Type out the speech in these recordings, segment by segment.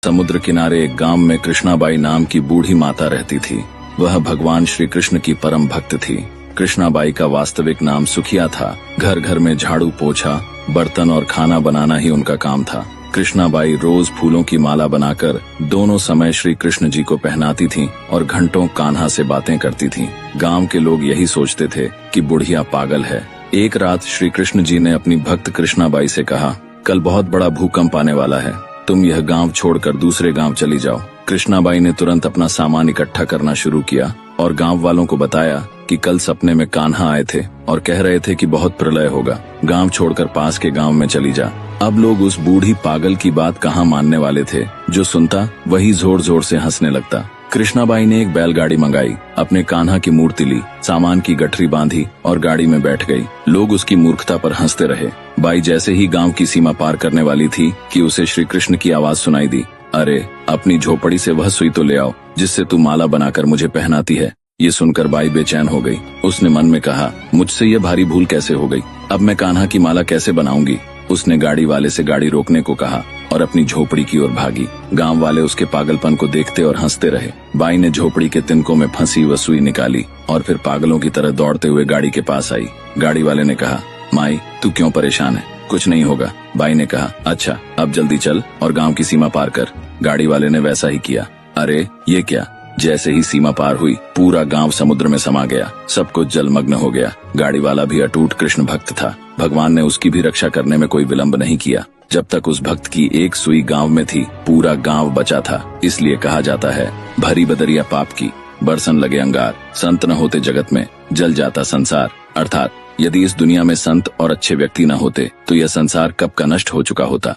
समुद्र किनारे एक गांव में कृष्णाबाई नाम की बूढ़ी माता रहती थी। वह भगवान श्री कृष्ण की परम भक्त थी। कृष्णाबाई का वास्तविक नाम सुखिया था। घर घर में झाड़ू पोछा, बर्तन और खाना बनाना ही उनका काम था। कृष्णाबाई रोज फूलों की माला बनाकर दोनों समय श्री कृष्ण जी को पहनाती थीं और घंटों कान्हा से बातें करती थीं। गांव के लोग यही सोचते थे कि बुढ़िया पागल है। एक रात श्री कृष्ण जी ने अपनी भक्त कृष्णाबाई से कहा, कल बहुत बड़ा भूकंप आने वाला है, तुम यह गांव छोड़कर दूसरे गांव चली जाओ। कृष्णाबाई ने तुरंत अपना सामान इकट्ठा करना शुरू किया और गांव वालों को बताया कि कल सपने में कान्हा आए थे और कह रहे थे कि बहुत प्रलय होगा, गांव छोड़कर पास के गांव में चली जा। अब लोग उस बूढ़ी पागल की बात कहाँ मानने वाले थे। जो सुनता वही जोर जोर से हंसने लगता। कृष्णाबाई ने एक बैलगाड़ी मंगाई, अपने कान्हा की मूर्ति ली, सामान की गठरी बांधी और गाड़ी में बैठ गई। लोग उसकी मूर्खता पर हंसते रहे। बाई जैसे ही गांव की सीमा पार करने वाली थी कि उसे श्री कृष्ण की आवाज सुनाई दी, अरे अपनी झोपड़ी से वह सुई तो ले आओ जिससे तू माला बनाकर मुझे पहनाती है। ये सुनकर बाई बेचैन हो गई। उसने मन में कहा, मुझसे ये भारी भूल कैसे हो गई, अब मैं कान्हा की माला कैसे बनाऊंगी। उसने गाड़ी वाले से गाड़ी रोकने को कहा और अपनी झोपड़ी की ओर भागी। गांव वाले उसके पागलपन को देखते और हंसते रहे। बाई ने झोपड़ी के तिनकों में फंसी वह सुई निकाली और फिर पागलों की तरह दौड़ते हुए गाड़ी के पास आई। गाड़ी वाले ने कहा, माई तू क्यों परेशान है, कुछ नहीं होगा। बाई ने कहा, अच्छा अब जल्दी चल और गांव की सीमा पार कर। गाड़ी वाले ने वैसा ही किया। अरे ये क्या, जैसे ही सीमा पार हुई पूरा गांव समुद्र में समा गया। सब कुछ जलमग्न हो गया। गाड़ी वाला भी अटूट कृष्ण भक्त था। भगवान ने उसकी भी रक्षा करने में कोई विलंब नहीं किया। जब तक उस भक्त की एक सुई गांव में थी पूरा गांव बचा था। इसलिए कहा जाता है, भरी बदरिया पाप की, बरसन लगे अंगार, संत न होते जगत में जल जाता संसार। अर्थात यदि इस दुनिया में संत और अच्छे व्यक्ति न होते तो यह संसार कब का नष्ट हो चुका होता।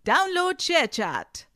Download share chat.